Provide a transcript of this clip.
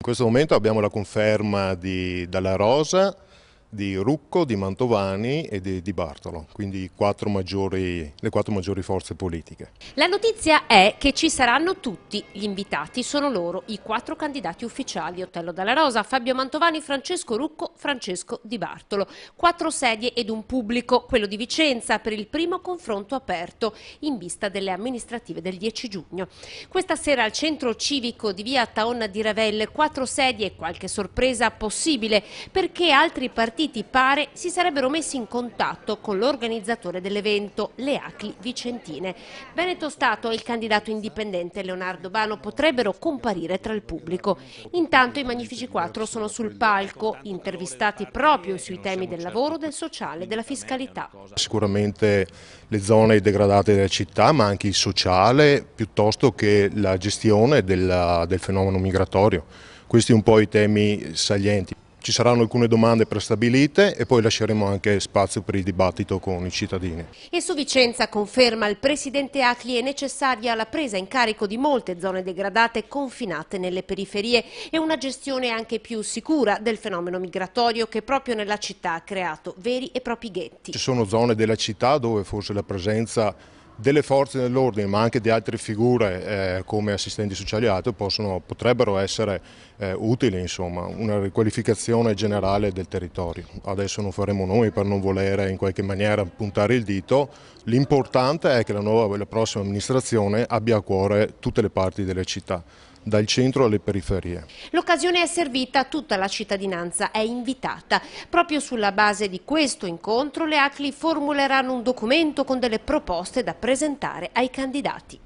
In questo momento abbiamo la conferma di Dalla Rosa, di Rucco, di Mantovani e di Bartolo, quindi le quattro maggiori forze politiche. La notizia è che ci saranno tutti gli invitati, sono loro i 4 candidati ufficiali: Otello Dalla Rosa, Fabio Mantovani, Francesco Rucco, Francesco Di Bartolo. 4 sedie ed un pubblico, quello di Vicenza, per il primo confronto aperto in vista delle amministrative del 10 giugno. Questa sera al centro civico di via Taonna di Ravelle 4 sedie e qualche sorpresa possibile, perché altri partiti pare si sarebbero messi in contatto con l'organizzatore dell'evento, le ACLI vicentine. Veneto Stato e il candidato indipendente Leonardo Bano potrebbero comparire tra il pubblico. Intanto i Magnifici 4 sono sul palco, intervistati proprio sui temi del lavoro, del sociale, della fiscalità. Sicuramente le zone degradate della città, ma anche il sociale, piuttosto che la gestione del fenomeno migratorio. Questi un po' i temi salienti. Ci saranno alcune domande prestabilite e poi lasceremo anche spazio per il dibattito con i cittadini. E su Vicenza, conferma il presidente ACLI, è necessaria la presa in carico di molte zone degradate confinate nelle periferie e una gestione anche più sicura del fenomeno migratorio che proprio nella città ha creato veri e propri ghetti. Ci sono zone della città dove forse la presenza delle forze dell'ordine, ma anche di altre figure come assistenti sociali e altri potrebbero essere utili, insomma, una riqualificazione generale del territorio. Adesso non faremo nomi per non volere in qualche maniera puntare il dito, l'importante è che la prossima amministrazione abbia a cuore tutte le parti delle città, dal centro alle periferie. L'occasione è servita, tutta la cittadinanza è invitata. Proprio sulla base di questo incontro le ACLI formuleranno un documento con delle proposte da presentare ai candidati.